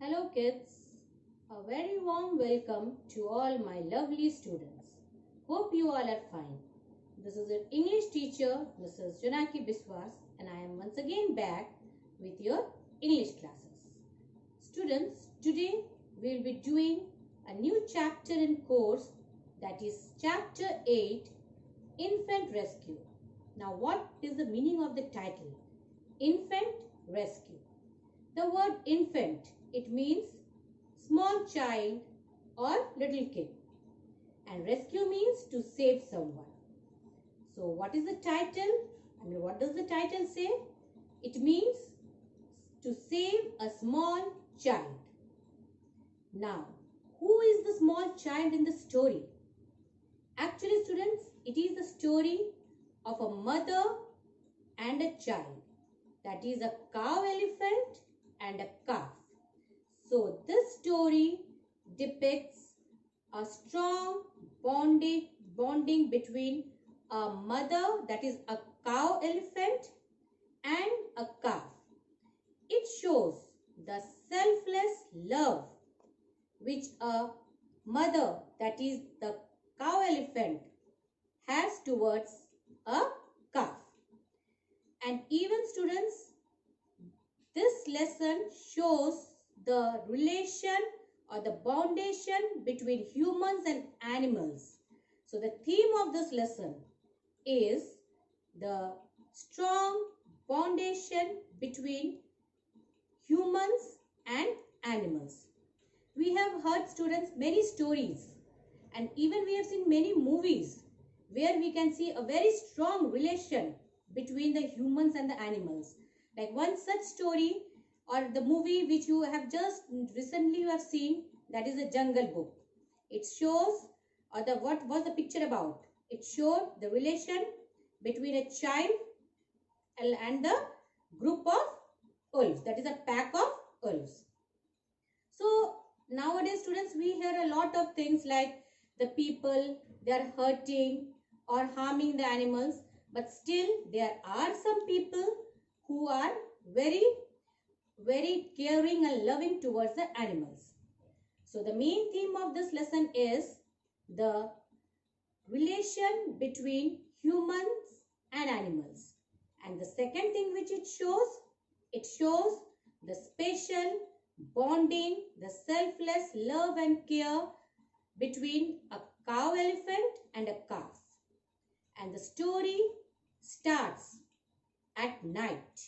Hello kids, a very warm welcome to all my lovely students. Hope you all are fine. This is your English teacher Mrs. Janaki Biswas and I am once again back with your English classes. Students, today we will be doing a new chapter in course, that is chapter 8, Infant Rescue. Now what is the meaning of the title? Infant Rescue. The word infant, it means small child or little kid, and rescue means to save someone. So what is the title? What does the title say? It means to save a small child. Now, who is the small child in the story? Actually, students, it is the story of a mother and a child. That is a cow elephant and a calf. So this story depicts a strong bonding between a mother, that is a cow elephant, and a calf. It shows the selfless love which a mother, that is the cow elephant, has towards a calf. And even students, this lesson shows the relation or the bondation between humans and animals. So the theme of this lesson is the strong bondation between humans and animals. We have heard, students, many stories, and even we have seen many movies where we can see a very strong relation between the humans and the animals. Like one such story or the movie which you have just recently you have seen, that is the Jungle Book. It shows what was the picture about? It showed the relation between a child and the group of wolves, that is a pack of wolves. So nowadays, students, we hear a lot of things like the people, they are hurting or harming the animals, but still there are some people who are very caring and loving towards the animals. So the main theme of this lesson is the relation between humans and animals. And the second thing which it shows the special bonding, the selfless love and care between a cow elephant and a calf. And the story starts at night.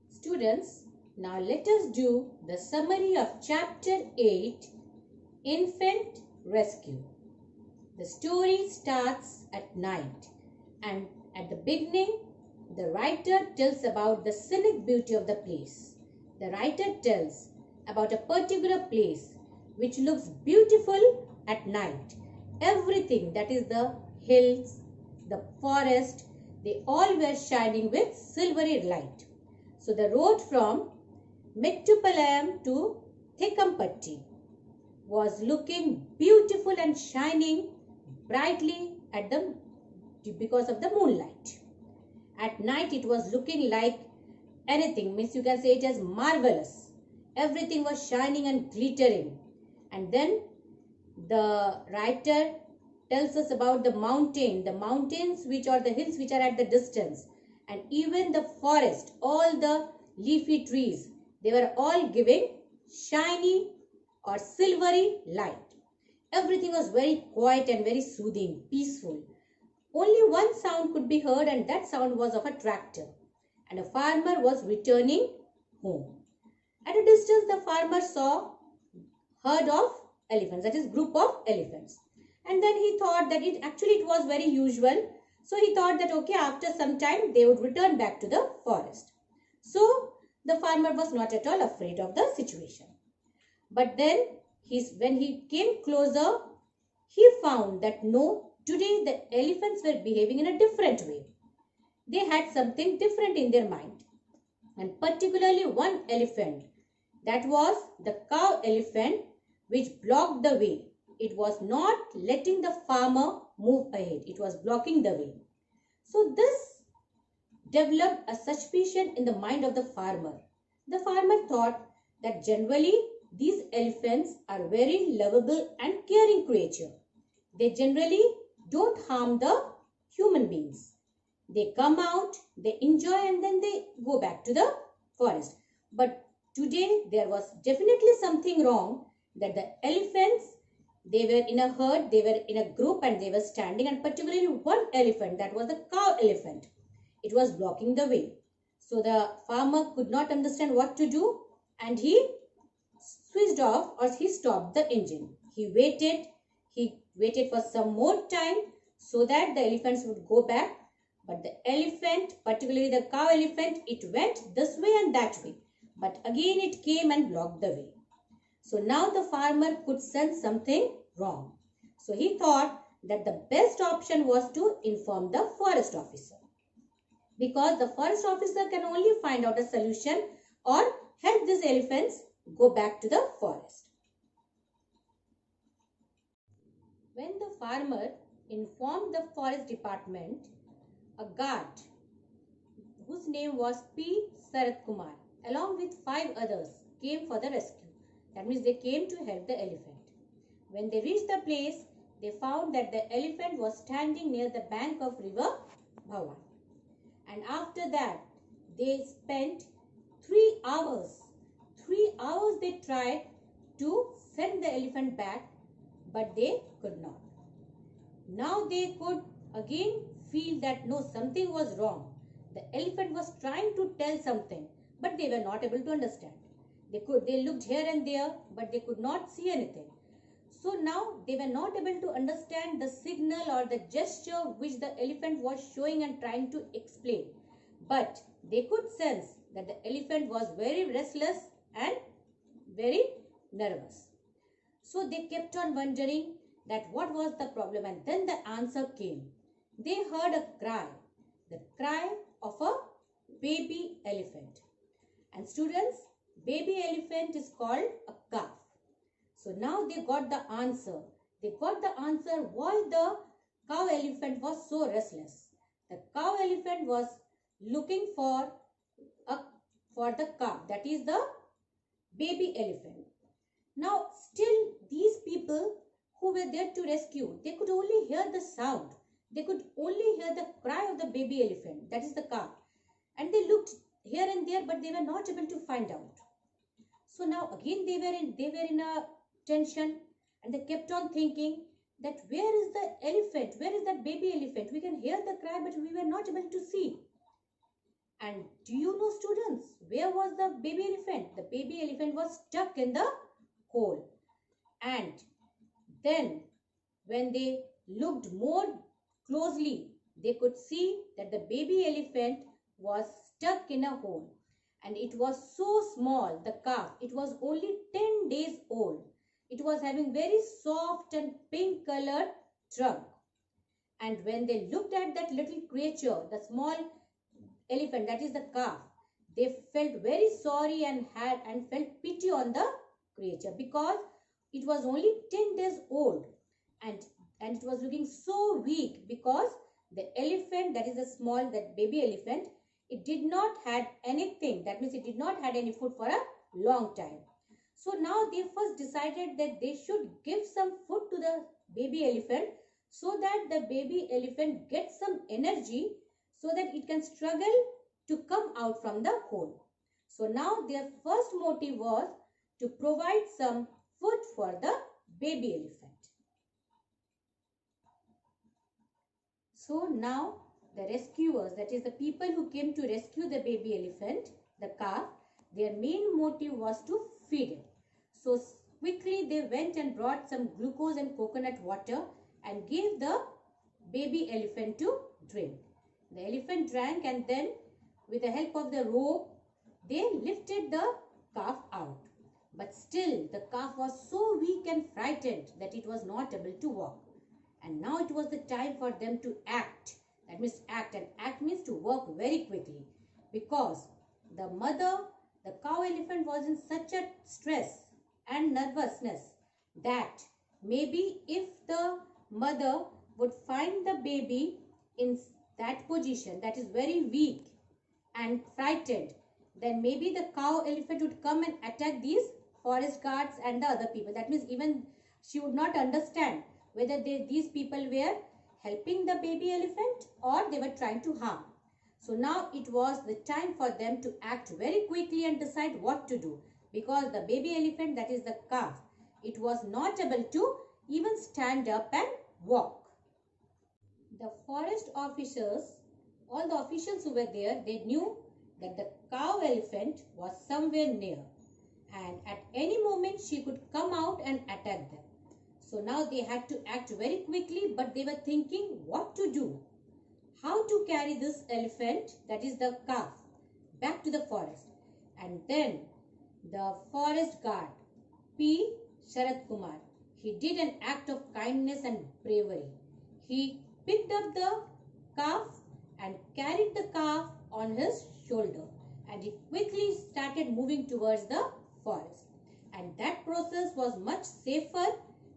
Students, now let us do the summary of chapter 8, Infant Rescue. The story starts at night, and at the beginning, the writer tells about the scenic beauty of the place. The writer tells about a particular place which looks beautiful at night. Everything, that is the hills, the forest, they all were shining with silvery light. So the road from Mettupalayam to Thekkampatti was looking beautiful and shining brightly because of the moonlight. At night it was looking like anything, means you can say it as marvelous. Everything was shining and glittering. And then the writer tells us about the mountains which are the hills which are at the distance, and even the forest, all the leafy trees, they were all giving shiny or silvery light. Everything was very quiet and very soothing, peaceful. Only one sound could be heard, and that sound was of a tractor, and a farmer was returning home. At a distance, the farmer saw herd of elephants, that is group of elephants. And then he thought that it was very usual. So he thought that okay, after some time they would return back to the forest. So the farmer was not at all afraid of the situation. But then when he came closer, he found that no, today the elephants were behaving in a different way. They had something different in their mind. And particularly one elephant, that was the cow elephant, which blocked the way. It was not letting the farmer move ahead. It was blocking the way. So this developed a suspicion in the mind of the farmer The farmer thought that generally these elephants are very lovable and caring creatures. They generally don't harm the human beings. They come out, they enjoy, and then they go back to the forest. But today there was definitely something wrong, that the elephants, they were in a herd, they were in a group, and they were standing, and particularly one elephant, that was the cow elephant. It was blocking the way. So the farmer could not understand what to do, and he switched off, or he stopped the engine. He waited for some more time so that the elephants would go back. But the elephant, particularly the cow elephant, it went this way and that way. But again it came and blocked the way. So now the farmer could sense something wrong. So he thought that the best option was to inform the forest officer, because the forest officer can only find out a solution or help these elephants go back to the forest. When the farmer informed the forest department, a guard whose name was P. Sarat Kumar along with 5 others came for the rescue. That means they came to help the elephant. When they reached the place, they found that the elephant was standing near the bank of river Bhawan. And after that, they spent 3 hours. 3 hours they tried to send the elephant back, but they could not. Now they could again feel that no, something was wrong. The elephant was trying to tell something, but they were not able to understand. They looked here and there, but they could not see anything. So now they were not able to understand the signal or the gesture which the elephant was showing and trying to explain. But they could sense that the elephant was very restless and very nervous. So they kept on wondering that what was the problem, and then the answer came. They heard a cry, the cry of a baby elephant. And students, baby elephant is called a calf. So now they got the answer. They got the answer why the cow elephant was so restless. The cow elephant was looking for the calf, that is the baby elephant. Now still these people who were there to rescue, they could only hear the sound. They could only hear the cry of the baby elephant, that is the calf. And they looked here and there, but they were not able to find out. So now again they were in a tension, and they kept on thinking that where is the elephant? Where is that baby elephant? We can hear the cry, but we were not able to see. And do you know, students, where was the baby elephant? The baby elephant was stuck in the hole. And then when they looked more closely, they could see that the baby elephant was stuck in a hole. And it was so small, the calf, it was only 10 days old. It was having very soft and pink colored trunk. And when they looked at that little creature, the small elephant, that is the calf, they felt very sorry and felt pity on the creature, because it was only 10 days old, and it was looking so weak, because the elephant, that is that baby elephant, it did not had anything. That means it did not had any food for a long time. So now they first decided that they should give some food to the baby elephant, so that the baby elephant gets some energy, so that it can struggle to come out from the hole. So now their first motive was to provide some food for the baby elephant. So now the rescuers, that is the people who came to rescue the baby elephant, the calf, their main motive was to feed it. So quickly they went and brought some glucose and coconut water and gave the baby elephant to drink. The elephant drank, and then with the help of the rope, they lifted the calf out. But still the calf was so weak and frightened that it was not able to walk. And now it was the time for them to act. That means act, and act means to work very quickly, because the mother, the cow elephant, was in such a stress and nervousness that maybe if the mother would find the baby in that position, that is very weak and frightened, then maybe the cow elephant would come and attack these forest guards and the other people. That means even she would not understand whether these people were helping the baby elephant or they were trying to harm. So now it was the time for them to act very quickly and decide what to do, because the baby elephant, that is the calf, it was not able to even stand up and walk. The forest officers, all the officials who were there, they knew that the cow elephant was somewhere near and at any moment she could come out and attack them. So now they had to act very quickly, but they were thinking what to do. How to carry this elephant, that is the calf, back to the forest. And then the forest guard, P. Sharat Kumar, he did an act of kindness and bravery. He picked up the calf and carried the calf on his shoulder, and he quickly started moving towards the forest. And that process was much safer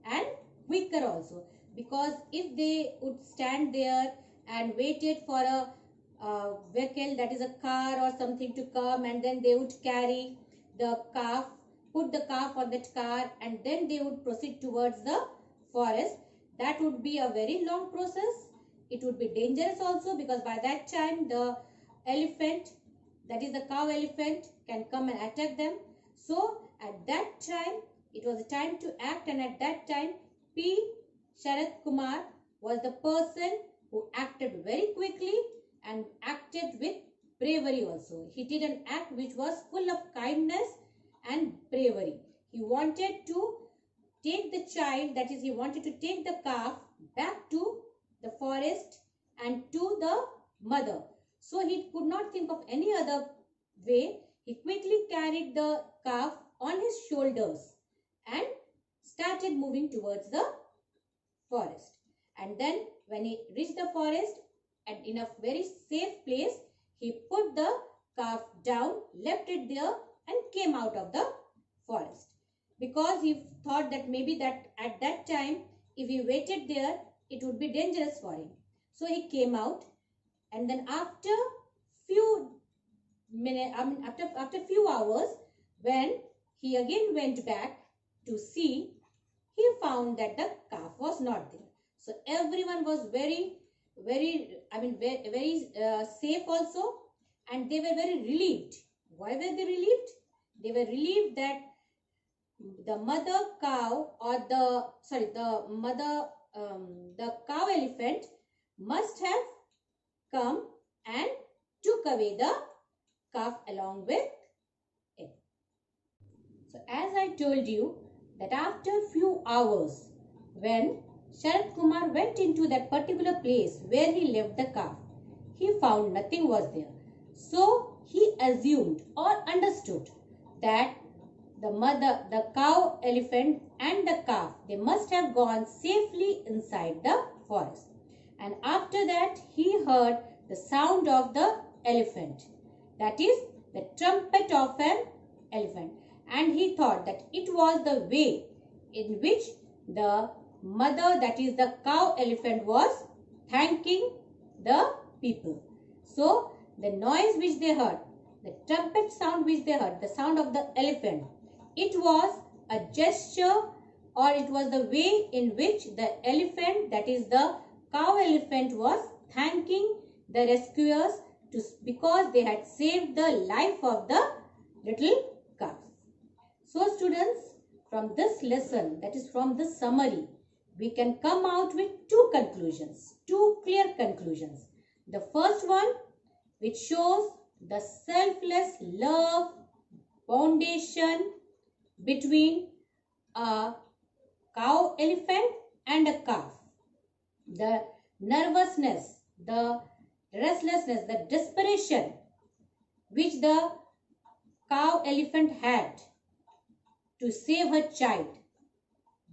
and quicker also, because if they would stand there and waited for a vehicle, that is a car or something, to come, and then they would carry the calf, put the calf on that car, and then they would proceed towards the forest, that would be a very long process. It would be dangerous also, because by that time the elephant, that is the cow elephant, can come and attack them. So at that time it was a time to act, and at that time P. Sharat Kumar was the person who acted very quickly and acted with bravery also. He did an act which was full of kindness and bravery. He wanted to take the child, that is, he wanted to take the calf back to the forest and to the mother. So he could not think of any other way. He quickly carried the calf on his shoulders and started moving towards the forest. And then when he reached the forest, and in a very safe place, he put the calf down, left it there, and came out of the forest, because he thought that maybe that at that time if he waited there it would be dangerous for him. So he came out, and then after few minutes, after few hours, when he again went back to see, he found that the calf was not there. So everyone was very safe also, and they were very relieved. Why were they relieved? They were relieved that the mother cow, or the cow elephant must have come and took away the calf along with it. So as I told you that after few hours, when Sharat Kumar went into that particular place where he left the calf, he found nothing was there. So he assumed or understood that the cow elephant and the calf, they must have gone safely inside the forest. And after that he heard the sound of the elephant, that is the trumpet of an elephant, and he thought that it was the way in which the mother, that is the cow elephant, was thanking the people. So the noise which they heard, the trumpet sound which they heard, the sound of the elephant, it was a gesture, or it was the way in which the elephant, that is the cow elephant, was thanking the rescuers because they had saved the life of the little calf. So students, from this lesson, that is from this summary, we can come out with two conclusions, two clear conclusions. The first one, which shows the selfless love foundation between a cow elephant and a calf. The nervousness, the restlessness, the desperation which the cow elephant had to save her child,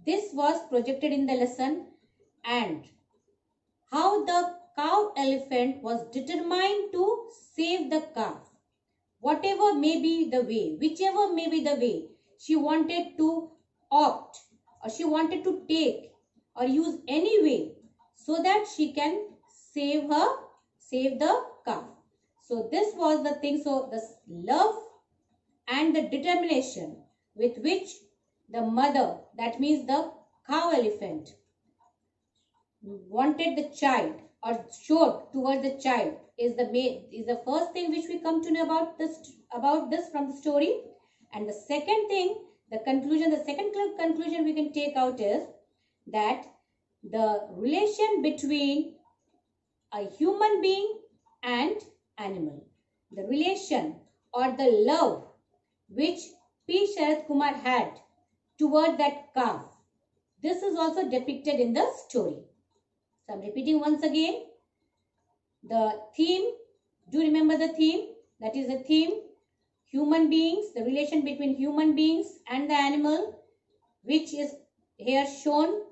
this was projected in the lesson, and how the cow elephant was determined to save the calf. Whatever may be the way, whichever may be the way, she wanted to opt, or she wanted to take or use any way so that she can save the calf. So this was the thing. So the love and the determination with which the mother, that means the cow elephant, wanted the child or showed towards the child is the first thing which we come to know about this from the story. And the second thing, the second conclusion we can take out is that the relation between a human being and animal, the relation or the love which P. Sharad Kumar had toward that calf, this is also depicted in the story. So I'm repeating once again. The theme, do you remember the theme? That is the theme, human beings, the relation between human beings and the animal, which is here shown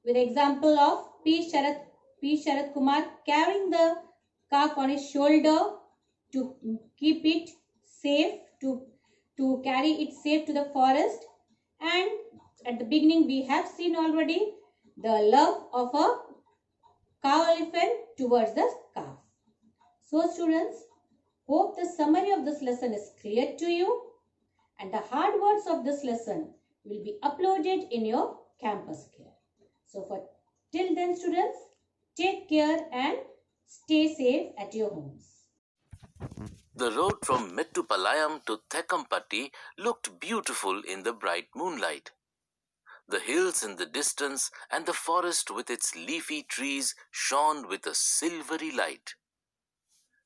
with example of P. Sharad Kumar carrying the calf on his shoulder to keep it safe, to carry it safe to the forest. And at the beginning we have seen already the love of a cow elephant towards the calf. So students, hope the summary of this lesson is clear to you, and the hard words of this lesson will be uploaded in your campus care. So for till then students, take care and stay safe at your homes. The road from Mettupalayam to Thekkampatti looked beautiful in the bright moonlight. The hills in the distance and the forest with its leafy trees shone with a silvery light.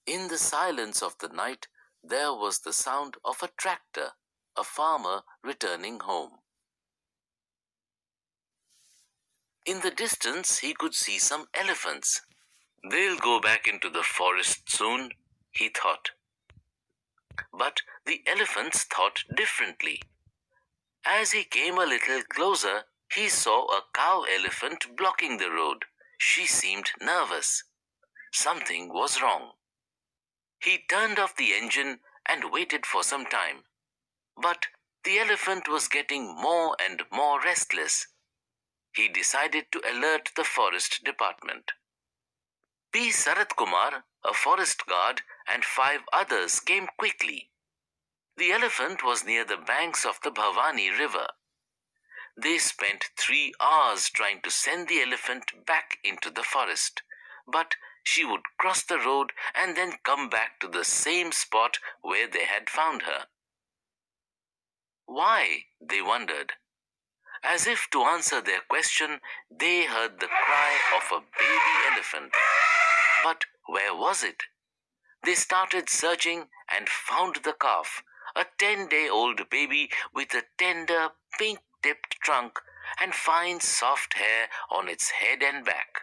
In the silence of the night, there was the sound of a tractor, a farmer returning home. In the distance, he could see some elephants. They'll go back into the forest soon, he thought. But the elephants thought differently. As he came a little closer, he saw a cow elephant blocking the road. She seemed nervous. Something was wrong. He turned off the engine and waited for some time. But the elephant was getting more and more restless. He decided to alert the forest department. P. Sarath Kumar, a forest guard, and 5 others came quickly. The elephant was near the banks of the Bhavani river. They spent 3 hours trying to send the elephant back into the forest, but she would cross the road and then come back to the same spot where they had found her. Why? They wondered. As if to answer their question, they heard the cry of a baby elephant. But where was it? They started searching and found the calf, a 10-day-old baby with a tender, pink-tipped trunk and fine, soft hair on its head and back.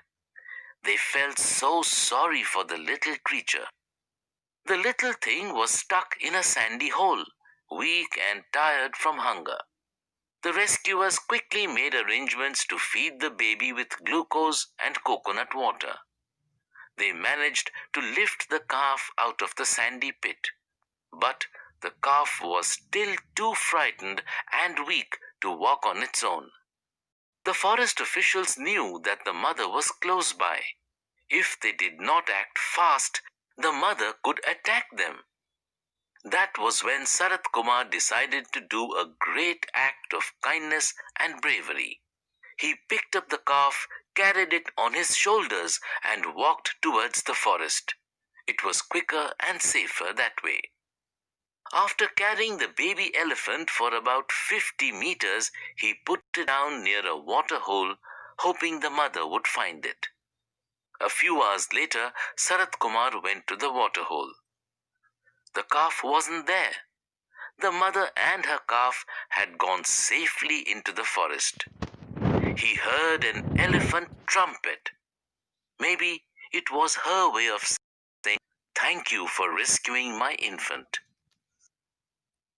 They felt so sorry for the little creature. The little thing was stuck in a sandy hole, weak and tired from hunger. The rescuers quickly made arrangements to feed the baby with glucose and coconut water. They managed to lift the calf out of the sandy pit, but the calf was still too frightened and weak to walk on its own. The forest officials knew that the mother was close by. If they did not act fast, the mother could attack them. That was when Sarath Kumar decided to do a great act of kindness and bravery. He picked up the calf, carried it on his shoulders, and walked towards the forest. It was quicker and safer that way. After carrying the baby elephant for about 50 meters, he put it down near a water hole, hoping the mother would find it. A few hours later, Sarath Kumar went to the water hole. The calf wasn't there. The mother and her calf had gone safely into the forest. He heard an elephant trumpet. Maybe it was her way of saying, "Thank you for rescuing my infant."